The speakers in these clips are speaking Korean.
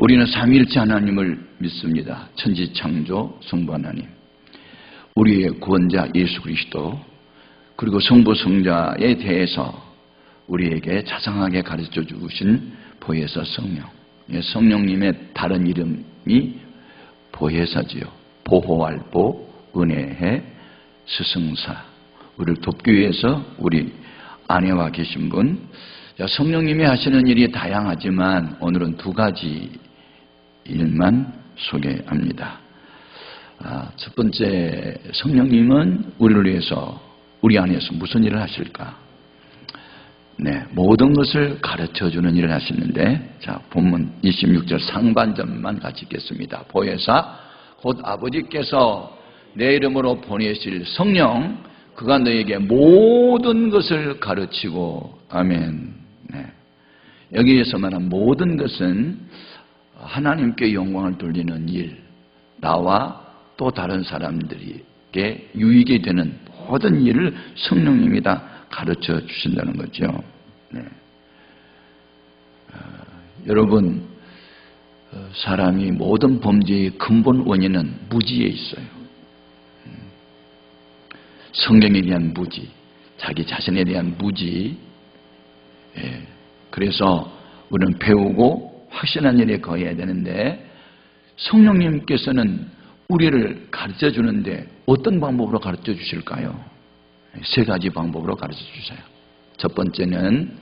우리는 삼위일체 하나님을 믿습니다. 천지창조 성부 하나님, 우리의 구원자 예수 그리스도, 그리고 성부 성자에 대해서 우리에게 자상하게 가르쳐 주신 보혜사 성령. 성령님의 다른 이름이 보혜사지요. 보호할 보, 은혜의 스승사. 우리를 돕기 위해서 우리 안에와 계신 분. 성령님이 하시는 일이 다양하지만 오늘은 두 가지 일만 소개합니다. 첫 번째, 성령님은 우리를 위해서, 우리 안에서 무슨 일을 하실까? 모든 것을 가르쳐주는 일을 하시는데, 본문 26절 상반절만 같이 읽겠습니다. 보혜사, 곧 아버지께서 내 이름으로 보내실 성령, 그가 너에게 모든 것을 가르치고, 아멘. 여기에서 말한 모든 것은 하나님께 영광을 돌리는 일, 나와 또 다른 사람들에게 유익이 되는 모든 일을 성령님이 다 가르쳐 주신다는 거죠. 여러분, 사람이 모든 범죄의 근본 원인은 무지에 있어요. 성경에 대한 무지, 자기 자신에 대한 무지. 그래서 우리는 배우고 확신한 일에 거해야 되는데, 성령님께서는 우리를 가르쳐 주는데 어떤 방법으로 가르쳐 주실까요? 세 가지 방법으로 가르쳐 주세요. 첫 번째는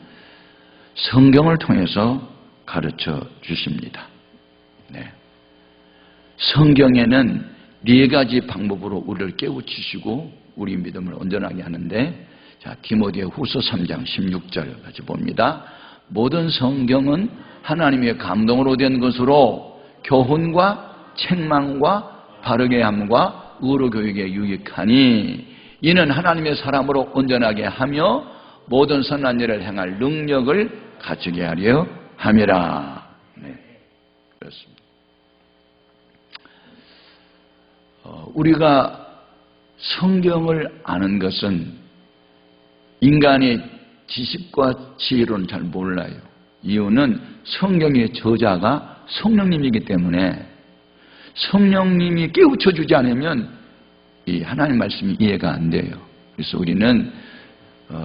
성경을 통해서 가르쳐 주십니다. 성경에는 네 가지 방법으로 우리를 깨우치시고 우리 믿음을 온전하게 하는데, 디모데 후서 3장 16절 같이 봅니다. 모든 성경은 하나님의 감동으로 된 것으로 교훈과 책망과 바르게 함과 의로 교육에 유익하니, 이는 하나님의 사람으로 온전하게 하며 모든 선한 일을 행할 능력을 갖추게 하려 함이라. 그렇습니다. 우리가 성경을 아는 것은 인간의 지식과 지혜로는 잘 몰라요. 이유는 성경의 저자가 성령님이기 때문에, 성령님이 깨우쳐 주지 않으면 이 하나님 말씀이 이해가 안 돼요. 그래서 우리는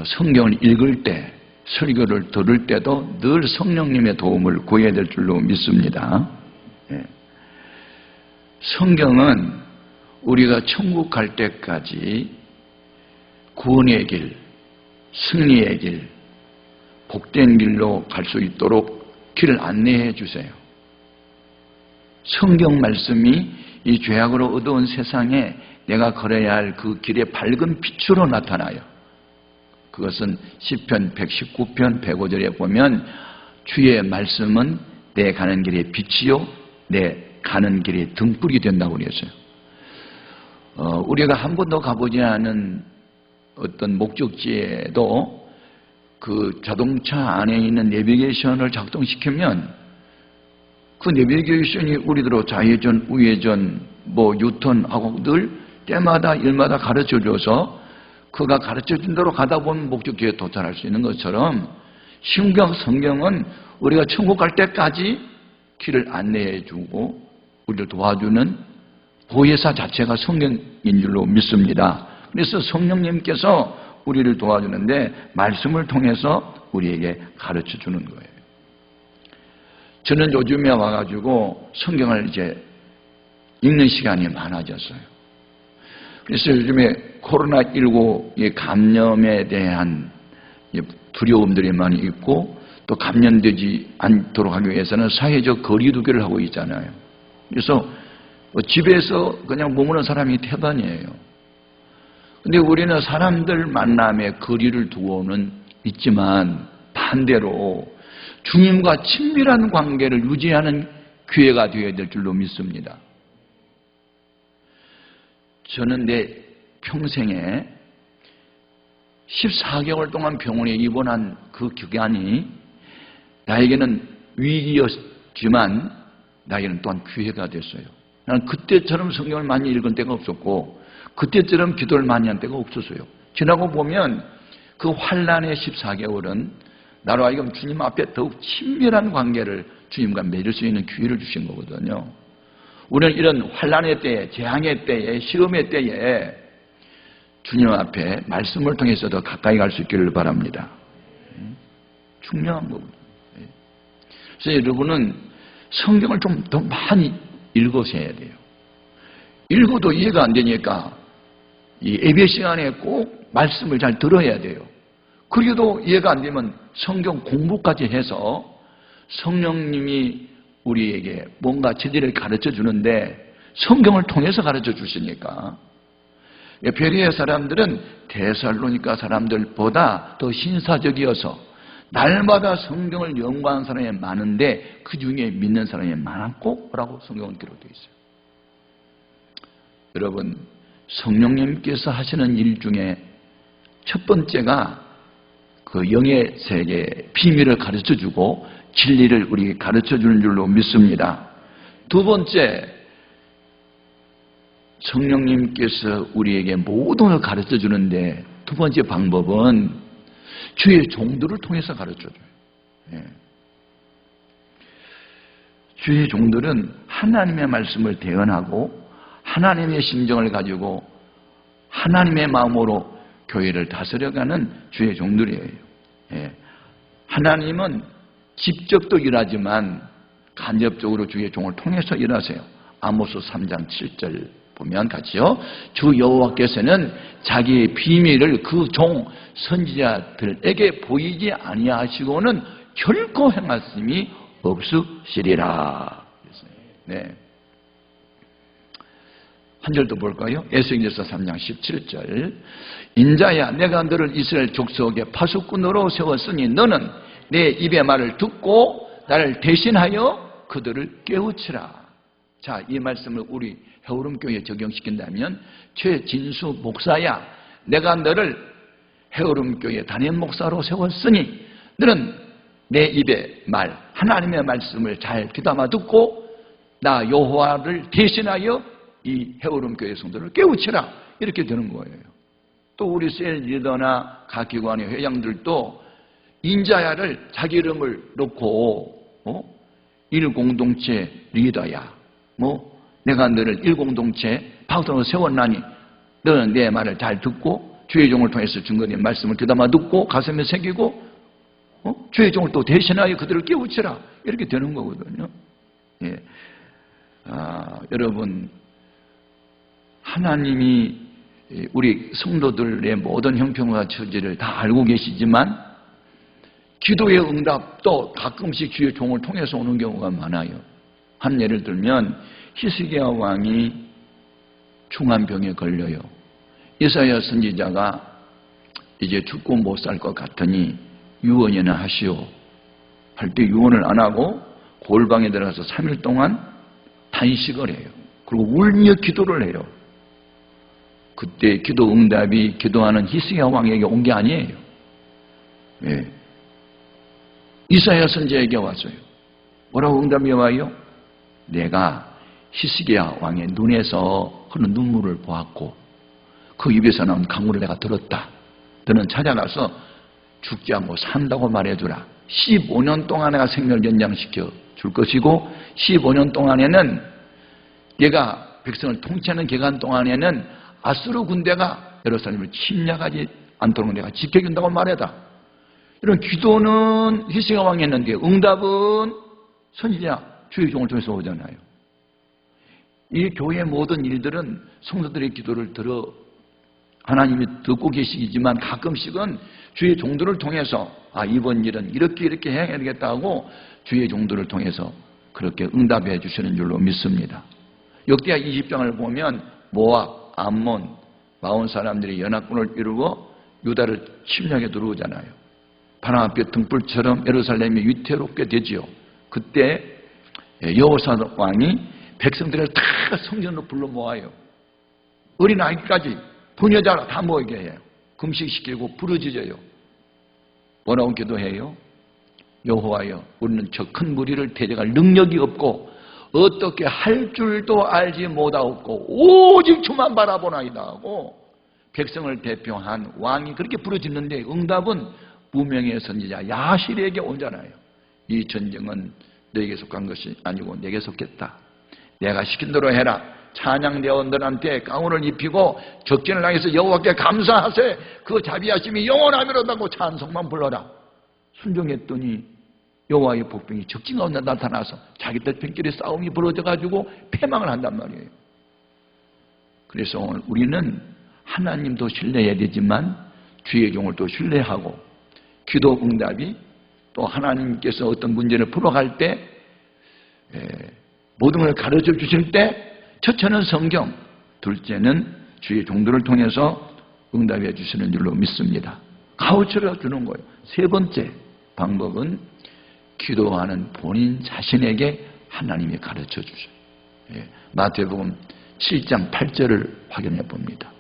성경을 읽을 때, 설교를 들을 때도 늘 성령님의 도움을 구해야 될 줄로 믿습니다. 성경은 우리가 천국 갈 때까지 구원의 길, 승리의 길, 복된 길로 갈 수 있도록 길을 안내해 주세요. 성경 말씀이 이 죄악으로 어두운 세상에 내가 걸어야 할 그 길의 밝은 빛으로 나타나요. 그것은 시편 119편 105절에 보면 주의 말씀은 내 가는 길의 빛이요 내 가는 길의 등불이 된다고 그랬어요. 우리가 한 번도 가보지 않은 어떤 목적지에도 그 자동차 안에 있는 내비게이션을 작동시키면 그 내비게이션이 우리들로 좌회전, 우회전, 유턴하고 늘 때마다 일마다 가르쳐줘서 그가 가르쳐준 대로 가다 보면 목적지에 도달할 수 있는 것처럼, 성경은 우리가 천국 갈 때까지 길을 안내해주고 우리를 도와주는 보혜사 자체가 성경인 줄로 믿습니다. 그래서 성령님께서 우리를 도와주는데 말씀을 통해서 우리에게 가르쳐주는 거예요. 저는 요즘에 와가지고 성경을 이제 읽는 시간이 많아졌어요. 그래서 요즘에 코로나19 감염에 대한 두려움들이 많이 있고, 또 감염되지 않도록 하기 위해서는 사회적 거리두기를 하고 있잖아요. 그래서 집에서 그냥 머무는 사람이 태반이에요. 근데 우리는 사람들 만남에 거리를 두고는 있지만, 반대로 주님과 친밀한 관계를 유지하는 기회가 되어야 될 줄로 믿습니다. 저는 내 평생에 14개월 동안 병원에 입원한 그 기간이 나에게는 위기였지만 나에게는 또한 기회가 됐어요. 나는 그때처럼 성경을 많이 읽은 때가 없었고 그때처럼 기도를 많이 한 때가 없었어요. 지나고 보면 그 환란의 14개월은 나로 하여금 주님 앞에 더욱 친밀한 관계를 주님과 맺을 수 있는 기회를 주신 거거든요. 우리는 이런 환난의 때에, 재앙의 때에, 시험의 때에 주님 앞에 말씀을 통해서 더 가까이 갈 수 있기를 바랍니다. 중요한 거거든요. 그래서 여러분은 성경을 좀 더 많이 읽으셔야 돼요. 읽어도 이해가 안 되니까 이 예배 시간에 꼭 말씀을 잘 들어야 돼요. 그래도 이해가 안 되면 성경 공부까지 해서 성령님이 우리에게 뭔가 진리를 가르쳐 주는데 성경을 통해서 가르쳐 주시니까 베레아 사람들은 데살로니가 사람들보다 더 신사적이어서 날마다 성경을 연구하는 사람이 많은데 그 중에 믿는 사람이 많았고 라고 성경은 기록되어 있어요. 여러분, 성령님께서 하시는 일 중에 첫 번째가 그 영의 세계의 비밀을 가르쳐주고 진리를 우리에게 가르쳐주는 줄로 믿습니다. 두 번째, 성령님께서 우리에게 모든 걸 가르쳐주는데 두 번째 방법은 주의 종들을 통해서 가르쳐줘요. 예. 주의 종들은 하나님의 말씀을 대언하고 하나님의 심정을 가지고 하나님의 마음으로 교회를 다스려가는 주의 종들이에요. 예. 하나님은 직접도 일하지만 간접적으로 주의 종을 통해서 일하세요. 아모스 3장 7절 보면 같이요. 주 여호와께서는 자기의 비밀을 그 종 선지자들에게 보이지 아니하시고는 결코 행하심이 없으시리라. 네. 한 절 더 볼까요? 에스겔서 3장 17절. 인자야, 내가 너를 이스라엘 족속의 파수꾼으로 세웠으니 너는 내 입의 말을 듣고 나를 대신하여 그들을 깨우치라. 자, 이 말씀을 우리 해오름교회에 적용시킨다면, 최진수 목사야, 내가 너를 해오름교회 담임 목사로 세웠으니 너는 내 입의 말, 하나님의 말씀을 잘 귀담아 듣고 나 여호와를 대신하여 이 해오름교회 성도를 깨우치라. 이렇게 되는 거예요. 또 우리 셀 리더나 각 기관의 회장들도 인자야를 자기 이름을 놓고 일공동체 리더야, 내가 너를 일공동체 파트너로 세웠나니 너는 내 말을 잘 듣고 주의 종을 통해서 증거된 말씀을 귀담아 듣고 가슴에 새기고 주의 종을 또 대신하여 그들을 깨우치라. 이렇게 되는 거거든요. 예. 여러분, 하나님이 우리 성도들의 모든 형편과 처지를 다 알고 계시지만 기도의 응답도 가끔씩 주의 종을 통해서 오는 경우가 많아요. 한 예를 들면 히스기야 왕이 중환병에 걸려요. 이사야 선지자가 이제 죽고 못 살 것 같으니 유언이나 하시오 할 때 유언을 안 하고 골방에 들어가서 3일 동안 단식을 해요. 그리고 울며 기도를 해요. 그때 기도 응답이 기도하는 히스기야 왕에게 온 게 아니에요. 예. 이사야 선지자에게 왔어요. 뭐라고 응답이 와요? 내가 히스기야 왕의 눈에서 흐르는 눈물을 보았고 그 입에서 나온 강물을 내가 들었다. 너는 찾아가서 죽지 않고 산다고 말해주라. 15년 동안 내가 생명을 연장시켜 줄 것이고 15년 동안에는 얘가 백성을 통치하는 기간 동안에는 아수르 군대가 예루살렘을 침략하지 않도록 내가 지켜준다고 말해다. 이런 기도는 히스기야 왕이 했는데 응답은 선지자 주의 종을 통해서 오잖아요. 이 교회의 모든 일들은 성도들의 기도를 들어 하나님이 듣고 계시지만 가끔씩은 주의 종들을 통해서 이번 일은 이렇게 해야 되겠다고 주의 종들을 통해서 그렇게 응답해 주시는 줄로 믿습니다. 역대하 20장을 보면 모압, 암몬, 마온 사람들이 연합군을 이루고 유다를 침략해 들어오잖아요. 바나앞의 등불처럼 예루살렘이 위태롭게 되지요. 그때 여호사밧 왕이 백성들을 다 성전으로 불러 모아요. 어린아이까지 부녀자 다 모이게 해요. 금식시키고 부르짖어요. 뭐라고 기도해요? 여호와여, 우리는 저 큰 무리를 대적할 능력이 없고 어떻게 할 줄도 알지 못하고 오직 주만 바라보나이다 하고 백성을 대표한 왕이 그렇게 부르짖는데 응답은 무명의 선지자 야실에게 오잖아요. 이 전쟁은 너에게 속한 것이 아니고 내게 속했다. 내가 시킨 대로 해라. 찬양대원들한테 가운을 입히고 적진을 향해서 여호와께 감사하세. 그 자비하심이 영원하미로다고 찬송만 불러라. 순종했더니 여호와의 복병이 적진 가운데 나타나서 자기들끼리 싸움이 벌어져가지고 패망을 한단 말이에요. 그래서 오늘 우리는 하나님도 신뢰해야 되지만 주의 종을 또 신뢰하고 기도 응답이 또 하나님께서 어떤 문제를 풀어갈 때 모든 걸 가르쳐 주실 때 첫째는 성경, 둘째는 주의 종들을 통해서 응답해 주시는 줄로 믿습니다. 가르쳐 주는 거예요. 세 번째 방법은 기도하는 본인 자신에게 하나님이 가르쳐 주셔요. 마태복음 7장 8절을 확인해 봅니다.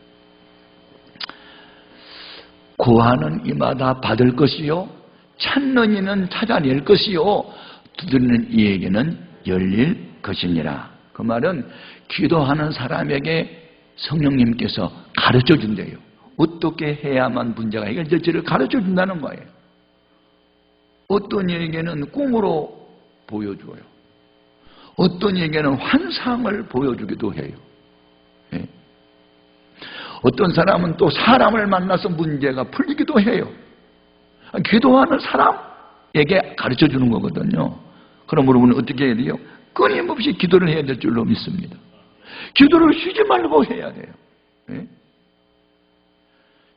구하는 이마다 받을 것이요 찾는 이는 찾아낼 것이요 두드리는 이에게는 열릴 것이니라. 그 말은 기도하는 사람에게 성령님께서 가르쳐 준대요. 어떻게 해야만 문제가 해결될지를 가르쳐 준다는 거예요. 어떤 이에게는 꿈으로 보여줘요. 어떤 이에게는 환상을 보여주기도 해요. 어떤 사람은 또 사람을 만나서 문제가 풀리기도 해요. 기도하는 사람에게 가르쳐 주는 거거든요. 그러므로 우리는 어떻게 해야 돼요? 끊임없이 기도를 해야 될 줄로 믿습니다. 기도를 쉬지 말고 해야 돼요.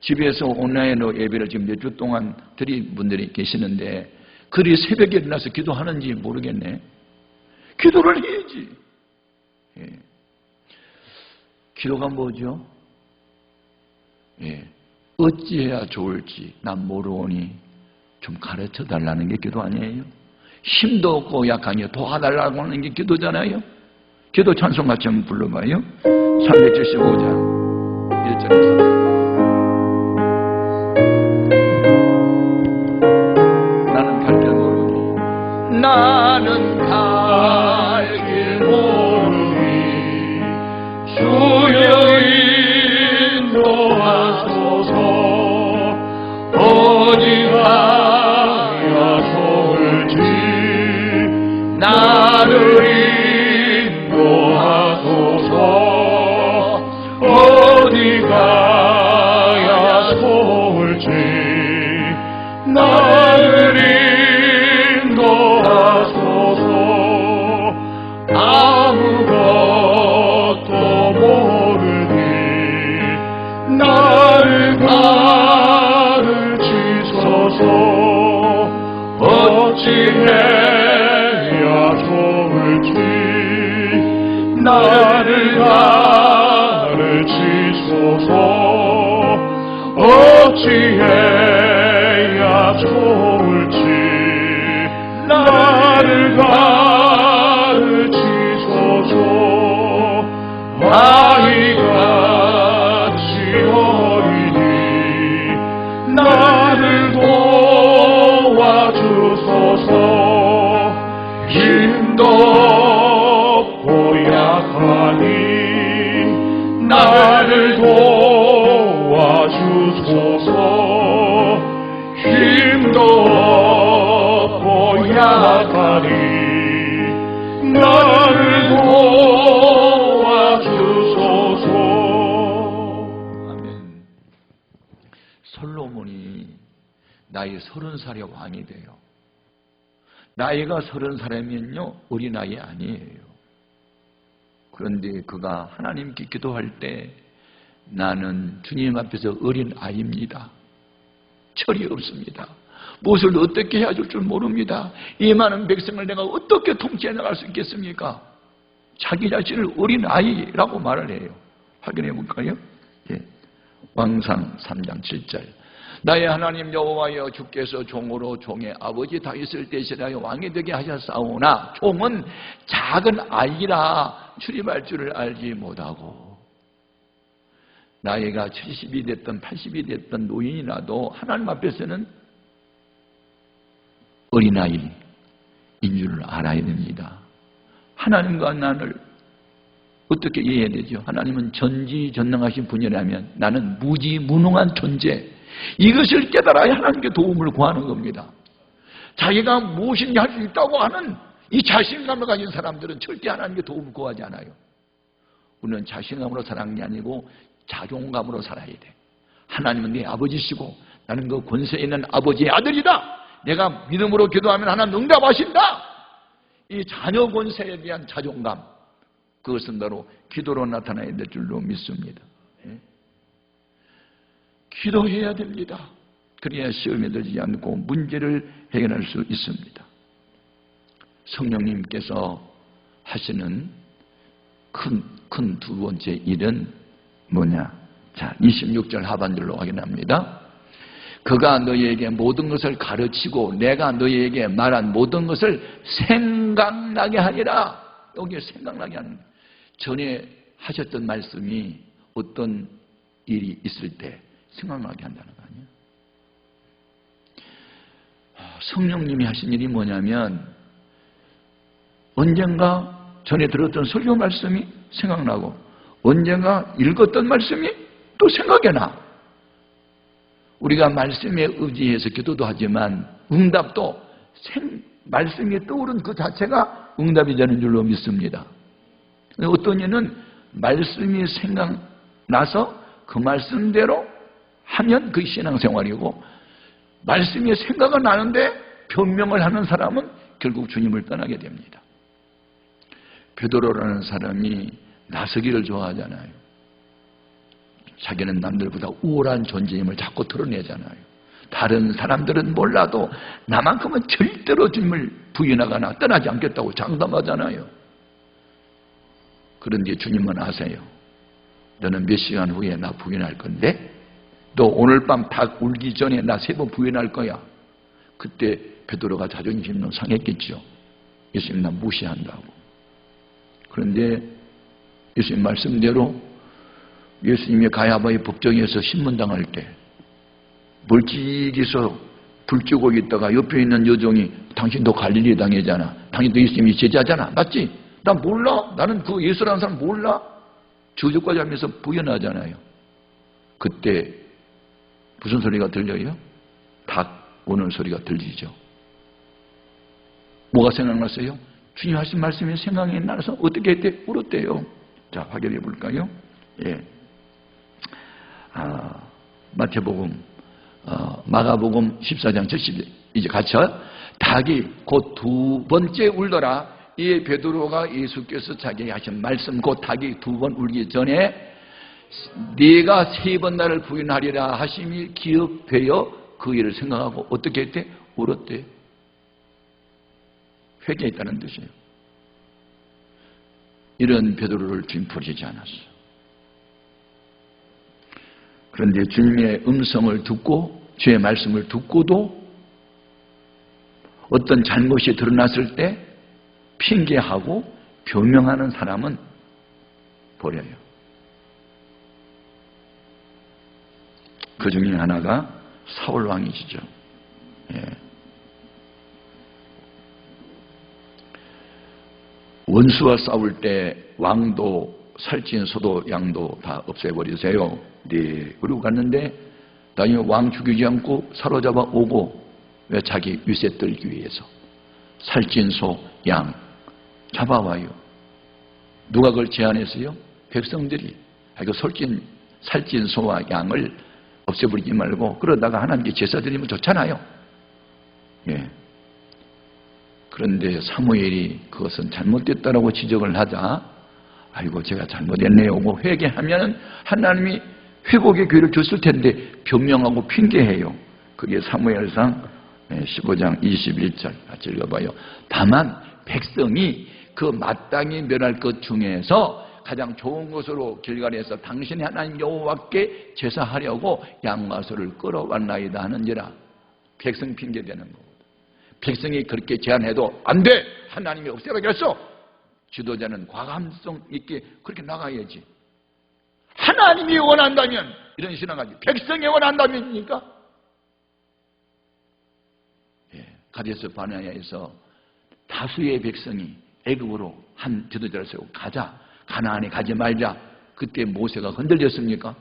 집에서 온라인으로 예배를 지금 몇 주 동안 드린 분들이 계시는데 그리 새벽에 일어나서 기도하는지 모르겠네. 기도를 해야지. 기도가 뭐죠? 어찌해야 좋을지 난 모르오니 좀 가르쳐 달라는 게 기도 아니에요? 힘도 없고 약하니 도와달라고 하는 게 기도잖아요. 기도 찬송 같이 한번 불러봐요. 375장 1절에서 나는 갈 길 모르니 나는 갈 길 모르니 주여 인도하소서. 어디 가야 좋을지 나를 인도하소서. 어디 가야 좋을지 나를 인도하소서. 아무것도 모르니 나를 가르치소서. 어찌해야 좋을지 나를 가르치소서. 어찌해야 좋을지 나를 가르치소서. 아이같이 어리니 나를 도와주소서. 힘도 없고 약하니 나를 도와주소서. 힘도 없고 약하니 나를 도와주소서. 아멘. 솔로몬이 나이 30살에 왕이 돼요. 나이가 30살이면요 어린아이 아니에요. 그런데 그가 하나님께 기도할 때 나는 주님 앞에서 어린아이입니다. 철이 없습니다. 무엇을 어떻게 해야 줄 줄 모릅니다. 이 많은 백성을 내가 어떻게 통치해 나갈 수 있겠습니까? 자기 자신을 어린아이라고 말을 해요. 확인해 볼까요? 왕상 3장 7절 나의 하나님 여호와여 주께서 종으로 종의 아버지 다윗을 대신하여 왕이 되게 하셨사오나 종은 작은 아이라 출입할 줄을 알지 못하고. 나이가 70이 됐든 80이 됐든 노인이라도 하나님 앞에서는 어린아이인 줄 알아야 됩니다. 하나님과 나를 어떻게 이해해야 되죠? 하나님은 전지전능하신 분이라면 나는 무지무능한 존재, 이것을 깨달아야 하나님께 도움을 구하는 겁니다. 자기가 무엇인지 할 수 있다고 하는 이 자신감을 가진 사람들은 절대 하나님께 도움을 구하지 않아요. 우리는 자신감으로 살아가는 게 아니고 자존감으로 살아야 돼. 하나님은 네 아버지시고 나는 그 권세 있는 아버지의 아들이다. 내가 믿음으로 기도하면 하나님 응답하신다. 이 자녀 권세에 대한 자존감, 그것은 바로 기도로 나타나야 될 줄로 믿습니다. 기도해야 됩니다. 그래야 시험에 들지 않고 문제를 해결할 수 있습니다. 성령님께서 하시는 큰 두 번째 일은 뭐냐? 자, 26절 하반절로 확인합니다. 그가 너희에게 모든 것을 가르치고 내가 너희에게 말한 모든 것을 생각나게 하리라. 여기에 생각나게 하는 거예요. 전에 하셨던 말씀이 어떤 일이 있을 때 생각나게 한다는 거 아니에요? 성령님이 하신 일이 뭐냐면 언젠가 전에 들었던 설교 말씀이 생각나고 언젠가 읽었던 말씀이 또 생각이 나. 우리가 말씀에 의지해서 기도도 하지만 응답도 말씀이 떠오른 그 자체가 응답이 되는 줄로 믿습니다. 어떤 이는 말씀이 생각나서 그 말씀대로 하면 그게 신앙생활이고 말씀이 생각은 나는데 변명을 하는 사람은 결국 주님을 떠나게 됩니다. 베드로라는 사람이 나서기를 좋아하잖아요. 자기는 남들보다 우월한 존재임을 자꾸 드러내잖아요. 다른 사람들은 몰라도 나만큼은 절대로 주님을 부인하거나 떠나지 않겠다고 장담하잖아요. 그런데 주님은 아세요. 너는 몇 시간 후에 나 부인할 건데 너 오늘 밤 닭 울기 전에 나 3번 부인할 거야. 그때 베드로가 자존심은 상했겠죠. 예수님 나 무시한다고. 그런데 예수님 말씀대로 예수님이 가야바의 법정에서 신문당할 때 멀찍이서 불 쬐고 있다가 옆에 있는 여종이 당신도 갈릴리 당이잖아. 당신도 예수님이 제자잖아. 맞지? 나 몰라. 나는 그 예수라는 사람 몰라. 저주까지 하면서 부연하잖아요. 그때 무슨 소리가 들려요? 닭 우는 소리가 들리죠. 뭐가 생각났어요? 주님 하신 말씀이 생각이 나서 어떻게 했대? 울었대요. 자, 확인해 볼까요? 예. 마태복음, 마가복음 14장 70절 이제 같이 닭이 곧 두 번째 울더라. 이에 베드로가 예수께서 자기에게 하신 말씀 곧 닭이 두 번 울기 전에 네가 3번 나를 부인하리라 하심이 기억되어 그 일을 생각하고 어떻게 했대? 울었대. 회개했다는 뜻이에요. 이런 베드로를 주님 버리지 않았어요. 그런데 주님의 음성을 듣고 주의 말씀을 듣고도 어떤 잘못이 드러났을 때 핑계하고 변명하는 사람은 버려요. 그 중에 하나가 사울 왕이시죠. 예. 원수와 싸울 때 왕도 살찐 소도 양도 다 없애버리세요. 네. 그리고 갔는데 나중에 왕 죽이지 않고 사로잡아 오고 왜 자기 위세 떨기 위해서 살찐 소, 양 잡아와요. 누가 그걸 제안했어요? 백성들이. 그 살찐 소와 양을 없애버리지 말고 그러다가 하나님께 제사 드리면 좋잖아요. 예. 그런데 사무엘이 그것은 잘못됐다라고 지적을 하자 아이고 제가 잘못했네요 하고 회개하면 하나님이 회복의 기회를 줬을 텐데 변명하고 핑계해요. 그게 사무엘상 15장 21절 같이 읽어봐요. 다만 백성이 그 마땅히 멸할 것 중에서 가장 좋은 것으로 길갈에서 당신의 하나님 여호와께 제사하려고 양과 소를 끌어왔나이다 하는지라. 백성 핑계대는 거거든. 백성이 그렇게 제안해도 안 돼! 하나님이 없애라겠어! 지도자는 과감성 있게 그렇게 나가야지. 하나님이 원한다면 이런 신앙하지. 백성이 원한다면입니까? 예, 가데스 바네아에서 다수의 백성이 애굽으로 한 지도자를 세우고 가자. 가나안에 가지 말자. 그때 모세가 흔들렸습니까?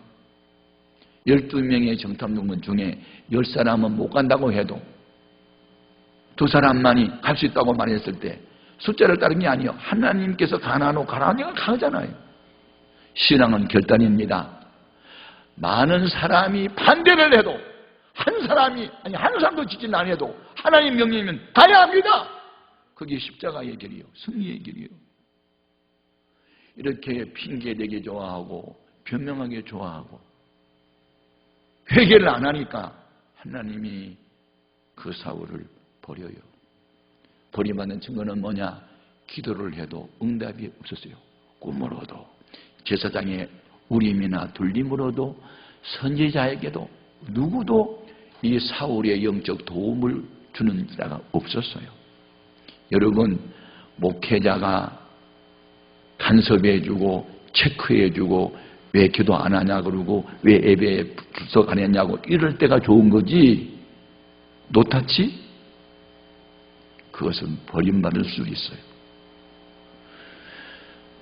12명의 정탐꾼 중에 10사람은 못 간다고 해도 2사람만이 갈 수 있다고 말했을 때 숫자를 따른 게 아니에요. 하나님께서 가나안으로 가라니까 가잖아요. 신앙은 결단입니다. 많은 사람이 반대를 해도 한 사람도 지지는 안 해도 하나님 명령이면 가야 합니다. 그게 십자가의 길이요, 승리의 길이요. 이렇게 핑계대기 좋아하고 변명하기 좋아하고 회개를 안 하니까 하나님이 그 사울을 버려요. 버림받는 증거는 뭐냐? 기도를 해도 응답이 없었어요. 꿈으로도, 제사장의 우림이나 둘림으로도, 선지자에게도 누구도 이 사울의 영적 도움을 주는 자가 없었어요. 여러분, 목회자가 간섭해주고 체크해주고 왜 기도 안 하냐 그러고 왜 예배에 출석 안 했냐고 이럴 때가 좋은 거지, 노타치? 그것은 버림받을 수 있어요.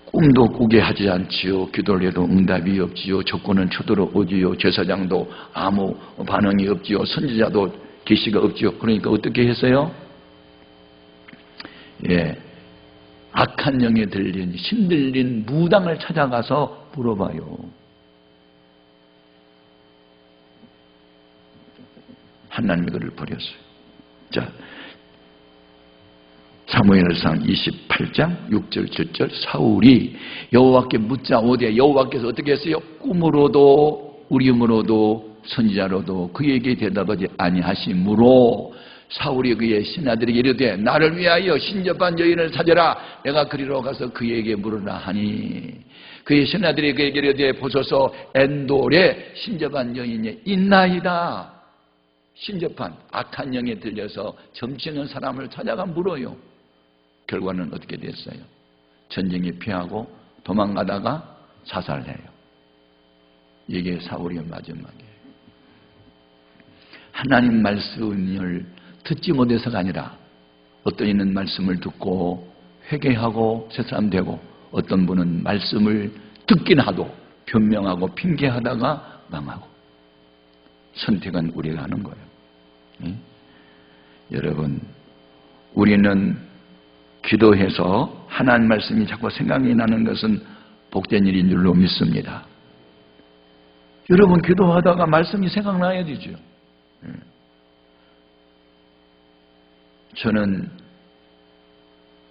꿈도 꾸게 하지 않지요. 기도를 해도 응답이 없지요. 적군은 쳐들어오지요. 제사장도 아무 반응이 없지요. 선지자도 계시가 없지요. 그러니까 어떻게 했어요? 악한 영에 들린 신들린 무당을 찾아가서 물어봐요. 하나님이 그를 버렸어요. 자, 사무엘상 28장 6절 7절 사울이 여호와께 묻자 오되 여호와께서 어떻게 했어요? 꿈으로도 우림으로도 선지자로도 그에게 대답하지 아니하시므로 사울이 그의 신하들에게 이르되 나를 위하여 신접한 여인을 찾으라. 내가 그리로 가서 그에게 물으라 하니 그의 신하들이 그에게 이르되 보소서 엔돌에 신접한 여인이 있나이다. 신접한 악한 영에 들려서 점치는 사람을 찾아가 물어요. 결과는 어떻게 됐어요? 전쟁에 피하고 도망가다가 자살해요. 이게 사울의 마지막이에요. 하나님 말씀을 듣지 못해서가 아니라 어떤 이는 말씀을 듣고 회개하고 새삼되고 어떤 분은 말씀을 듣긴 하도 변명하고 핑계하다가 망하고. 선택은 우리가 하는 거예요. 여러분, 우리는 기도해서 하나님 말씀이 자꾸 생각이 나는 것은 복된 일인 줄로 믿습니다. 여러분, 기도하다가 말씀이 생각나야 되죠. 저는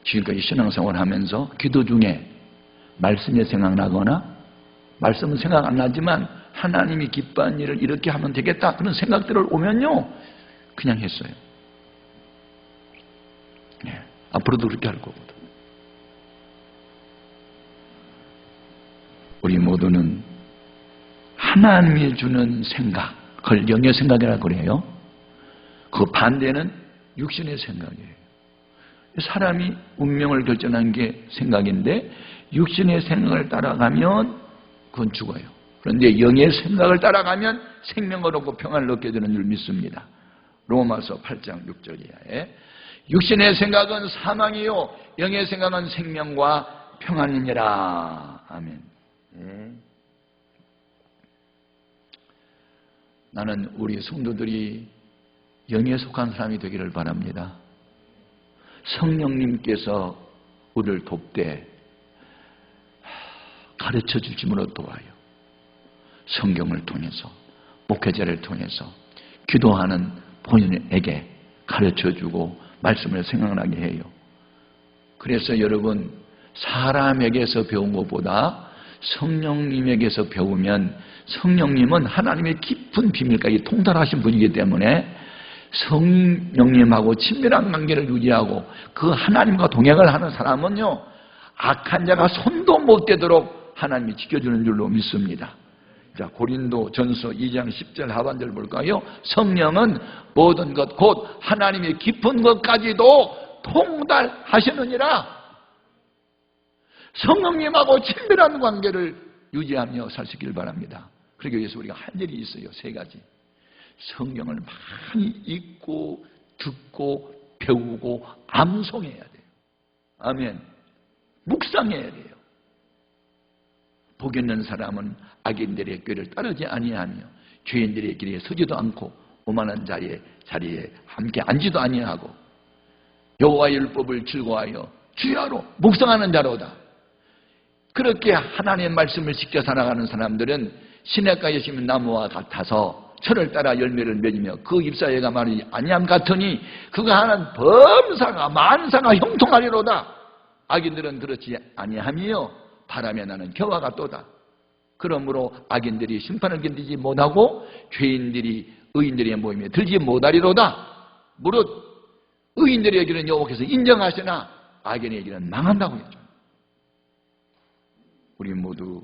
지금까지 신앙생활 하면서 기도 중에 말씀이 생각나거나 말씀은 생각 안 나지만 하나님이 기뻐한 일을 이렇게 하면 되겠다 그런 생각들을 오면요 그냥 했어요. 앞으로도 그렇게 할 거거든. 우리 모두는 하나님이 주는 생각, 그걸 영의 생각이라고 그래요. 그 반대는 육신의 생각이에요. 사람이 운명을 결정한 게 생각인데 육신의 생각을 따라가면 그건 죽어요. 그런데 영의 생각을 따라가면 생명을 얻고 평안을 얻게 되는 줄 믿습니다. 로마서 8장 6절 이하에 육신의 생각은 사망이요 영의 생각은 생명과 평안이니라. 아멘. 나는 우리 성도들이 영에 속한 사람이 되기를 바랍니다. 성령님께서 우리를 돕되 가르쳐 주심으로 도와요. 성경을 통해서, 목회자를 통해서 기도하는 본인에게 가르쳐주고 말씀을 생각나게 해요. 그래서 여러분, 사람에게서 배운 것보다 성령님에게서 배우면 성령님은 하나님의 깊은 비밀까지 통달하신 분이기 때문에 성령님하고 친밀한 관계를 유지하고 그 하나님과 동행을 하는 사람은요 악한 자가 손도 못 대도록 하나님이 지켜주는 줄로 믿습니다. 자, 고린도 전서 2장 10절 하반절 볼까요? 성령은 모든 것 곧 하나님의 깊은 것까지도 통달하시느니라. 성령님하고 친밀한 관계를 유지하며 살 수 있길 바랍니다. 그러기 위해서 우리가 할 일이 있어요. 3가지. 성경을 많이 읽고 듣고 배우고 암송해야 돼요. 아멘. 묵상해야 돼요. 복 있는 사람은 악인들의 꾀를 따르지 아니하며 죄인들의 길에 서지도 않고 오만한 자의 자리에 함께 앉지도 아니하고 여호와의 율법을 즐거워하여 주야로 묵상하는 자로다. 그렇게 하나님의 말씀을 지켜 살아가는 사람들은 시냇가에 심은 나무와 같아서 철을 따라 열매를 맺으며 그 잎사귀가 마르지 아니함 같으니 그가 하는 범사가 만사가 형통하리로다. 악인들은 그렇지 아니함이요 바람에 나는 겨와 같도다. 그러므로 악인들이 심판을 견디지 못하고 죄인들이 의인들의 모임에 들지 못하리로다. 무릇 의인들의 길은 여호와께서 인정하시나 악인의 길은 망한다고 했죠. 우리 모두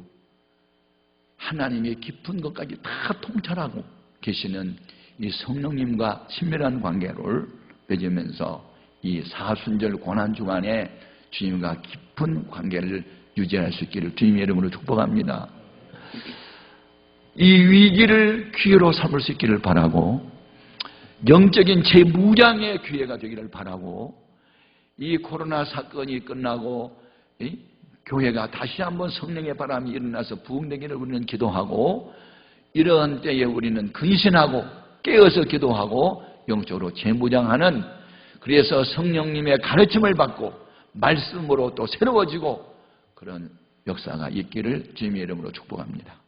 하나님의 깊은 것까지 다 통찰하고 계시는 이 성령님과 친밀한 관계를 맺으면서 이 사순절 고난주간에 주님과 깊은 관계를 유지할 수 있기를 주님의 이름으로 축복합니다. 이 위기를 기회로 삼을 수 있기를 바라고 영적인 재무장의 기회가 되기를 바라고 이 코로나 사건이 끝나고 교회가 다시 한번 성령의 바람이 일어나서 부흥되기를 우리는 기도하고 이런 때에 우리는 근신하고 깨어서 기도하고 영적으로 재무장하는 그래서 성령님의 가르침을 받고 말씀으로 또 새로워지고 그런 역사가 있기를 주님의 이름으로 축복합니다.